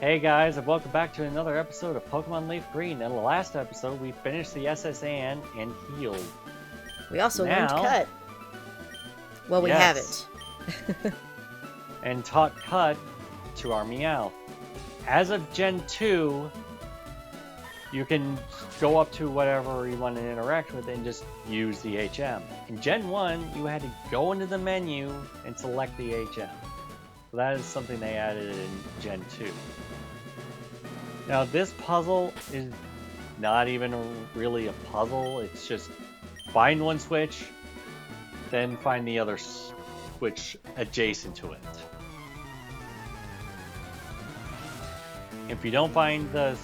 Hey guys, and welcome back to another episode of Pokemon Leaf Green. In the last episode, we finished the SSN and healed. We also learned Now, cut. Well, we yes, haven't. and taught Cut to our Meow. As of Gen 2, you can go up to whatever you want to interact with and just use the HM. In Gen 1, you had to go into the menu and select the HM. So that is something they added in Gen 2. Now, this puzzle is not even really a puzzle. It's just find one switch, then find the other switch adjacent to it. If you don't find the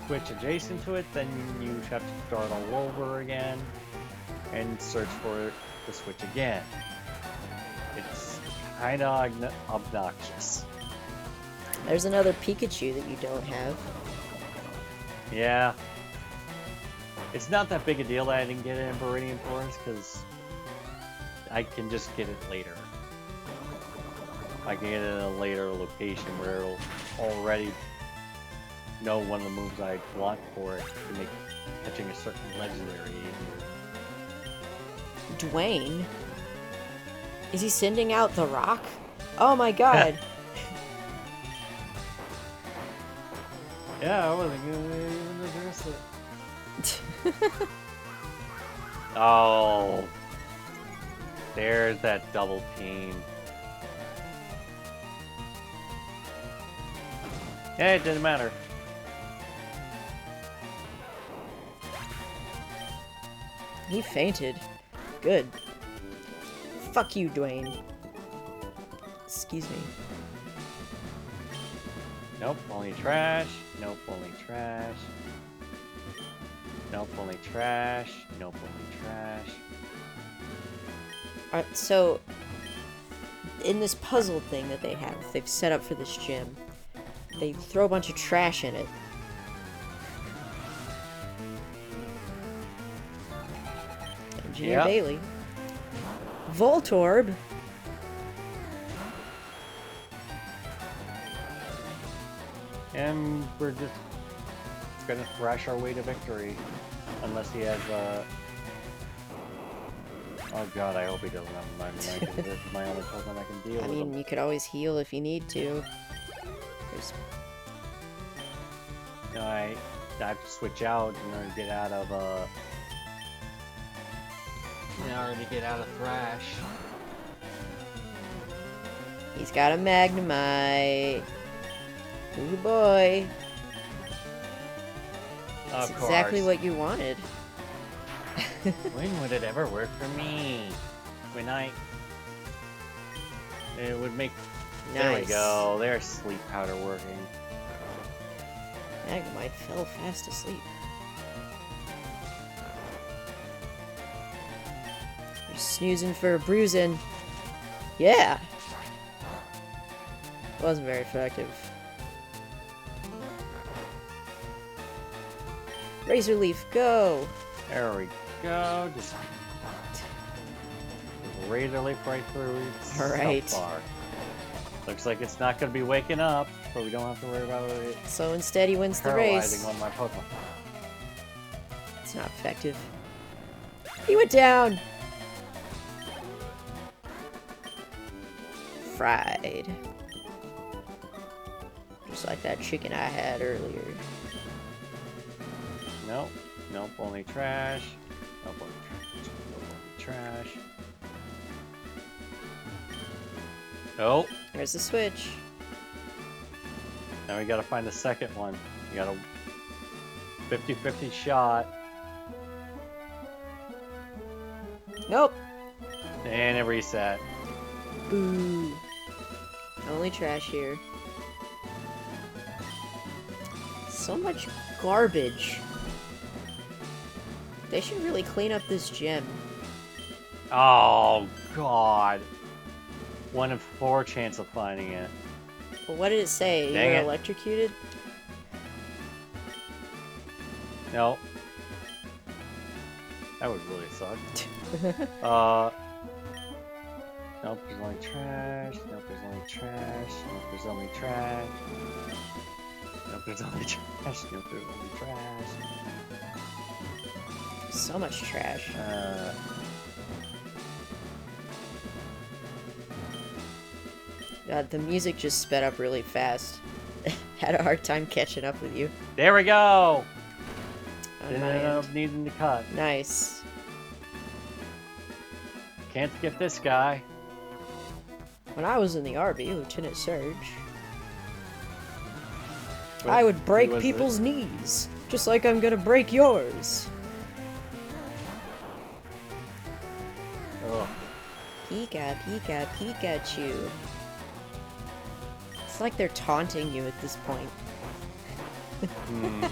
switch adjacent to it, then you have to start all over again and search for the switch again. It's kind of obnoxious. There's another Pikachu that you don't have. Yeah. It's not that big a deal that I didn't get it in Viridian Forest, because I can just get it later. I can get it in a later location where it'll already know one of the moves I want for it to make catching a certain legendary easier. Dwayne? Is he sending out the rock? Oh my god. Yeah, I wasn't gonna even address it. Oh, there's that double team. Yeah, it didn't matter. He fainted. Good. Fuck you, Dwayne. Excuse me. Nope, only trash. Nope, only trash. Nope, only trash. Nope, only trash. Alright, so in this puzzle thing that they've set up for this gym, they throw a bunch of trash in it. Engineer Yep. Bailey. Voltorb. And we're just gonna thrash our way to victory. Unless he has oh god, I hope he doesn't have my mic. This is my only Pokemon I can deal I with mean, him. you could always heal if you need to. There's... You know, I have to switch out in order to get out of Thrash. He's got a Magnemite. Ooh boy. That's Of exactly course. what you wanted. When would it ever work for me? When it would make... There we Nice. go. There's sleep powder working. Magnemite fell fast asleep. You're snoozing for a bruising. Yeah! Wasn't very effective. Razor Leaf, go! There we go. Just razor leaf right through. Alright. So far. Looks like it's not going to be waking up, so we don't have to worry about it So instead he wins the paralyzing race. one of my Pokemon. It's not effective. He went down! Fried. Just like that chicken I had earlier. Nope. Nope, only trash. Nope, only trash. Nope, only trash. Nope. There's the switch. Now we gotta find the second one. We got a 50-50 shot. Nope. And it reset. Boo. Only trash here. So much garbage. They should really clean up this gym. Oh, God. 1 in 4 chance of finding it. Well, what did it say? Dang You're it. electrocuted? No. That would really suck. Nope, there's only trash. Nope, there's only trash. Nope, there's only trash. Nope, there's only trash. Nope, there's only trash. So much trash. God, the music just sped up really fast. Had a hard time catching up with you. There we go! On Didn't my end up end. needing to cut. Nice. Can't skip this guy. When I was in the Army, Lieutenant Surge, But I would he break was people's knees, just like I'm gonna break yours. Ugh. Pika, Pika, Pikachu. It's like they're taunting you at this point. Mhm.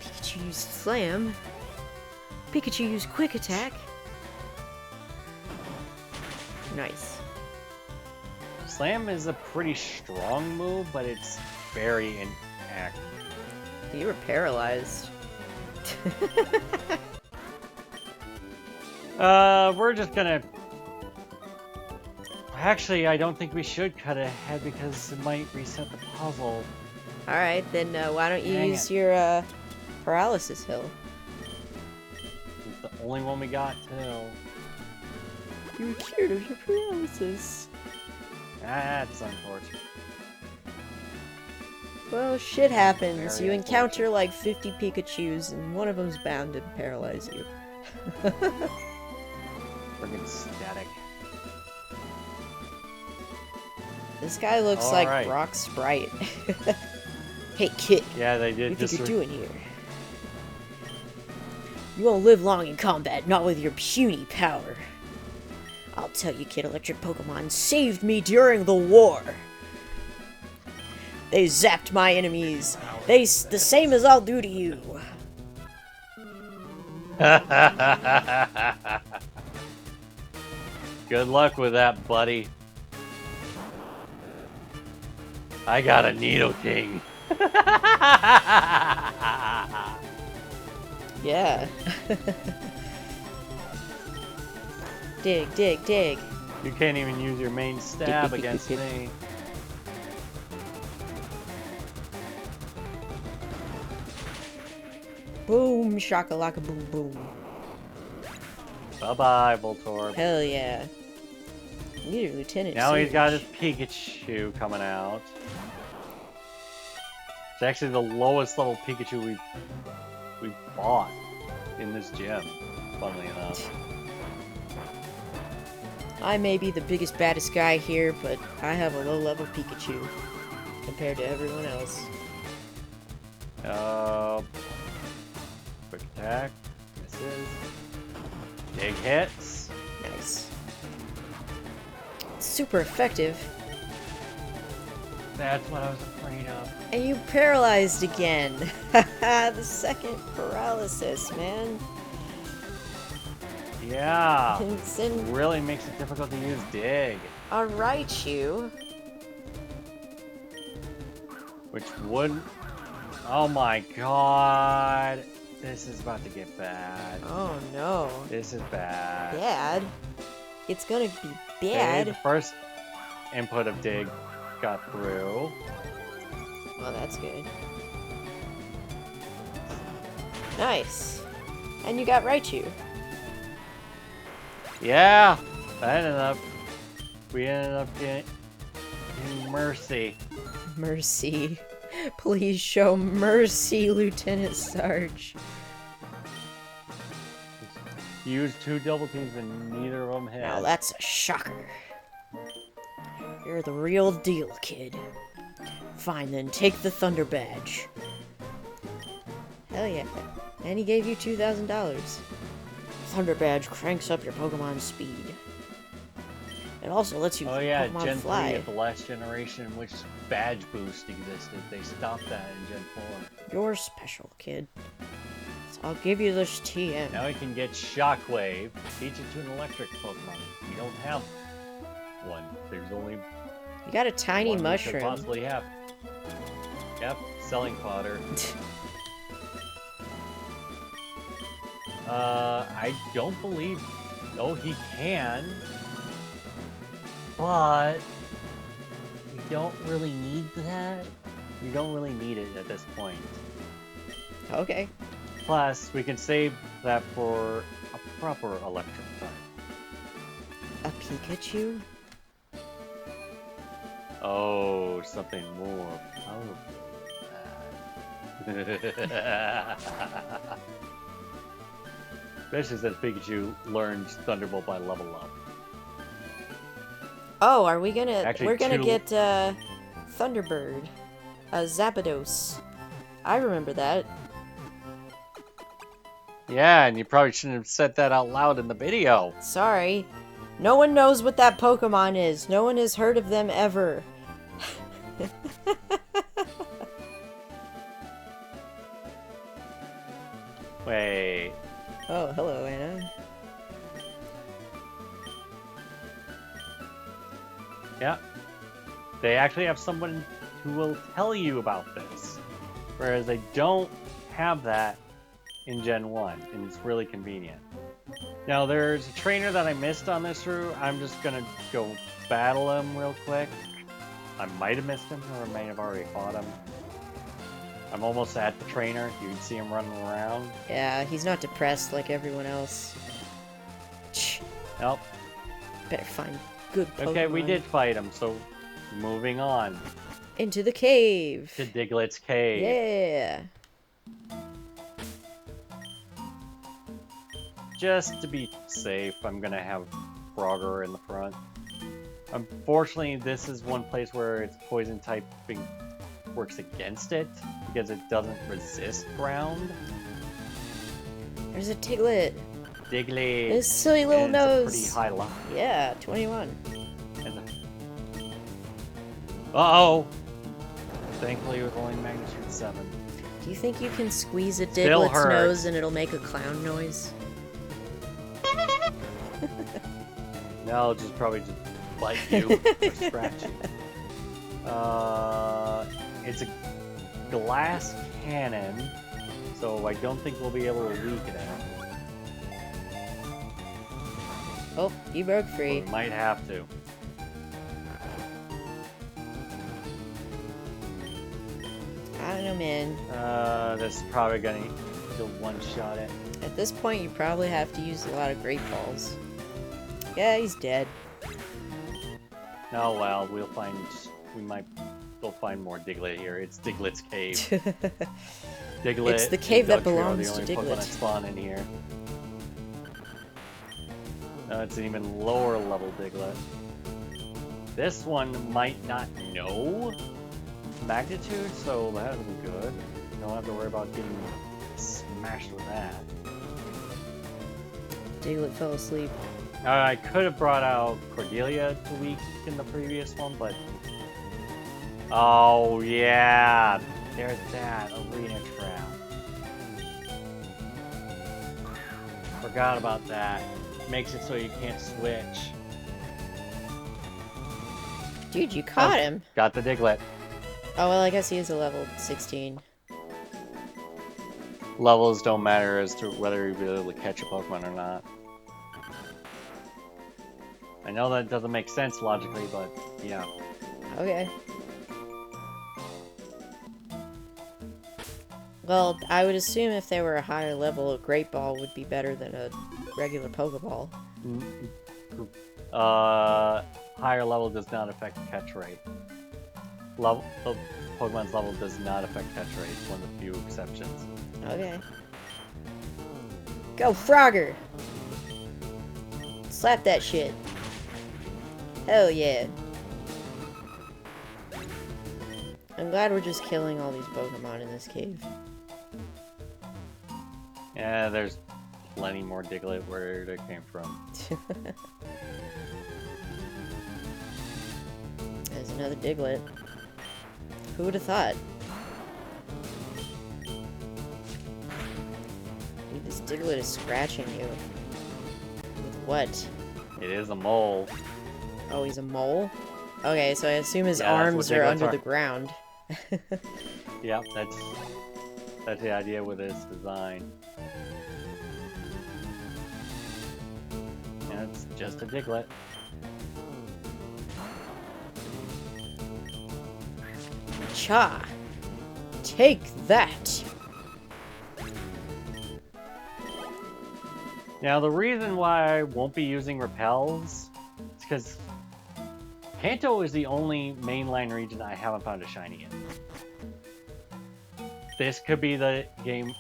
Pikachu used Slam. Pikachu used Quick Attack. Nice. Slam is a pretty strong move, but it's very inactive. You were paralyzed. We're just gonna... Actually, I don't think we should cut ahead because it might reset the puzzle. Alright, then why don't you Dang use it. your paralysis hill? It's the only one we got, too. You were cured of your paralysis. That's unfortunate. Well, shit happens. Very You encounter like 50 Pikachus, and one of them's bound to paralyze you. Friggin' static. This guy looks All like right. Brock Sprite. Hey, kid. Yeah, they What do did you just... think you're doing here? You won't live long in combat, not with your puny power. I'll tell you, kid, electric Pokemon saved me during the war. They zapped my enemies. The same as I'll do to you. Good luck with that, buddy. I got a Needle King. Yeah. Dig, dig, dig. You can't even use your main stab against me. Boom, shakalaka, boom, boom. Bye-bye, Voltorb. Hell yeah. Need a lieutenant. Now he's got his Surge. Pikachu coming out. It's actually the lowest level Pikachu we've bought in this gym, funnily enough. I may be the biggest, baddest guy here, but I have a low-level Pikachu compared to everyone else. Quick attack. Misses. Big hits. Nice. Super effective. That's what I was afraid of. And you paralyzed again. The second paralysis, man. Yeah. It's in Really makes it difficult to use Dig. a Raichu. Which would... Oh my god. This is about to get bad. Oh no. This is bad. Bad? It's gonna be Okay, the bad. first input of Dig got through. Well, that's good. Nice. And you got Raichu. Yeah! That ended up... We ended up getting Mercy. Mercy. Please show mercy, Lieutenant Sarge. He used 2 double teams and neither of them hit. Now that's a shocker. You're the real deal, kid. Fine then, take the Thunder Badge. Hell yeah. And he gave you $2,000. Thunder Badge cranks up your Pokemon's speed. It also lets you Oh yeah, Pokemon Gen fly. 3 of the last generation in which badge boost existed. They stopped that in Gen 4. You're special, kid. So I'll give you this TM. Now he can get Shockwave, teach it to an electric Pokemon. We don't have one. There's only You got a tiny one we could mushroom. possibly have. Yep, selling fodder. I don't believe Oh, he can. But we don't really need that. We don't really need it at this point. Okay. Plus, we can save that for a proper electric type. A Pikachu? Oh, something more powerful than that. Especially since Pikachu learns Thunderbolt by level up. Oh, are we gonna... Actually, we're gonna two- get, Thunderbird. Zapdos. I remember that. Yeah, and you probably shouldn't have said that out loud in the video. Sorry. No one knows what that Pokemon is. No one has heard of them ever. Wait. Oh, hello, Anna. Yeah. They actually have someone who will tell you about this. Whereas they don't have that in Gen 1, and it's really convenient. Now, there's a trainer that I missed on this route. I'm just gonna go battle him real quick. I might have missed him, or I may have already fought him. I'm almost at the trainer. You can see him running around. Yeah, he's not depressed like everyone else. Nope. Better find good Pokemon. Okay, we did fight him, so moving on Into the cave. to Diglett's cave. Yeah. Just to be safe, I'm gonna have Frogger in the front. Unfortunately, this is one place where its poison typing works against it because it doesn't resist ground. There's a Diglett. Diglett. His silly little and it's a nose. pretty high level. Yeah, 21. Uh-oh! Thankfully, with only magnitude 7. Do you think you can squeeze a Still Diglett's hurt. nose and it'll make a clown noise? No, just probably just bite you or scratch you. It's a glass cannon, so I don't think we'll be able to weaken it. Oh, you broke But free. we might have to. I don't know, man. This is probably gonna one-shot it. At this point, you probably have to use a lot of Great Balls. Yeah, he's dead. Oh well, we might go find more Diglett here. It's Diglett's cave. Diglett. It's the cave that and Dugtrio are belongs to the only Pokemon that Diglett. spawn in here. No, it's an even lower level Diglett. This one might not know magnitude, so that'll be good. Don't have to worry about getting smashed with that. Diglett fell asleep. I could have brought out Cordelia to weaken the previous one, but... Oh, yeah! There's that arena trap. Forgot about that. Makes it so you can't switch. Dude, you caught him. Got the Diglett. Oh, well, I guess he is a level 16. Levels don't matter as to whether you'll be able to catch a Pokemon or not. I know that doesn't make sense logically, but yeah. Okay. Well, I would assume if they were a higher level, a Great Ball would be better than a regular Pokeball. Higher level does not affect catch rate. The Pokemon's level does not affect catch rate. It's one of the few exceptions. Okay. Go, Frogger! Slap that shit. Hell yeah. I'm glad we're just killing all these Pokemon in this cave. Yeah, there's plenty more Diglett where they came from. There's another Diglett. Who would have thought? Dude, this Diglett is scratching you. With what? It is a mole. Oh, he's a mole? Okay, so I assume his Yeah, that's arms what are Diglets under are. the ground. Yep, that's the idea with its design. And it's just a Diglett. Cha! Take that! Now, the reason why I won't be using repels is because Kanto is the only mainline region I haven't found a shiny in. This could be the game.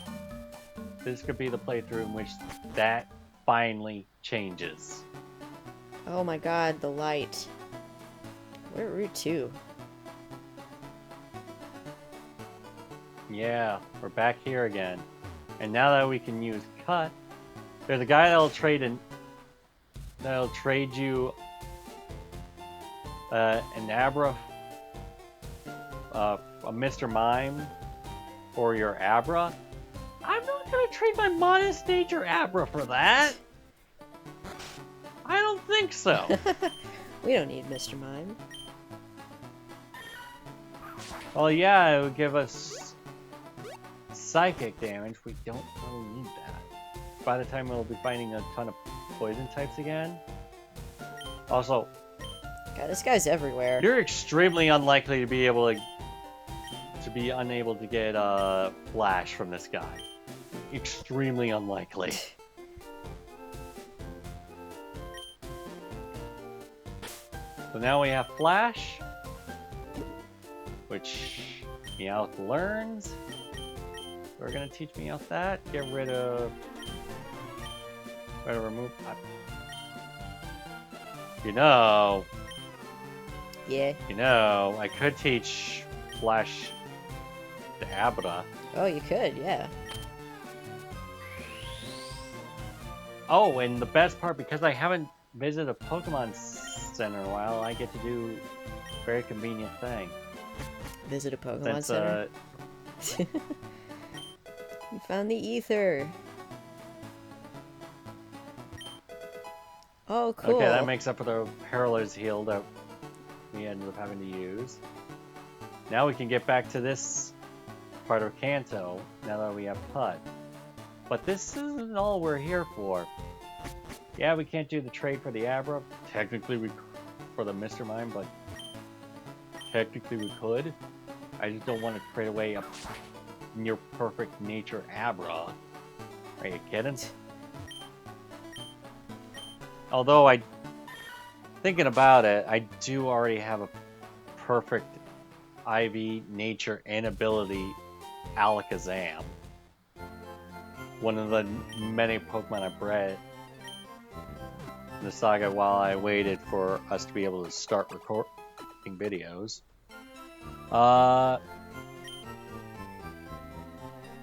This could be the playthrough in which that finally changes. Oh my god, the light. We're at Route 2. Yeah, we're back here again. And now that we can use Cut, there's a guy that'll trade you an Abra, a Mr. Mime for your Abra. I'm not gonna trade my Modest Nature Abra for that. I don't think so. We don't need Mr. Mime. Well, yeah, it would give us psychic damage. We don't really need that. By the time we'll be finding a ton of poison types again. Also, God, this guy's everywhere. you're extremely unlikely to be able to unable to get a flash from this guy. Extremely unlikely. So now we have flash, which Meowth learns. We're gonna teach Meowth that. Get rid of. Remove. You know, Yeah. I could teach Flash to Abra. Oh, you could, yeah. Oh, and the best part, because I haven't visited a Pokemon Center in a while, I get to do a very convenient thing. Visit a Pokemon Since, Center. You found the ether. Oh, cool. Okay, that makes up for the Paralyzed Heal that we ended up having to use. Now we can get back to this part of Kanto, now that we have Putt. But this isn't all we're here for. Yeah, we can't do the trade for the Abra. Technically, we for the Mr. Mime, but technically we could. I just don't want to trade away a near perfect nature Abra. Are you kidding? Although thinking about it, I do already have a perfect IV nature and ability Alakazam. One of the many Pokemon I bred in the saga while I waited for us to be able to start recording videos.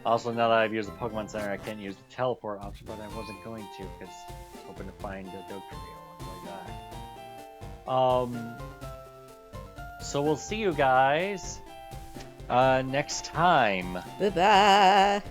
Also, now that I've used the Pokemon Center, I can't use the teleport option, but I wasn't going to because I was hoping to find a Dugtrio on the way back. So we'll see you guys next time. Bye-bye.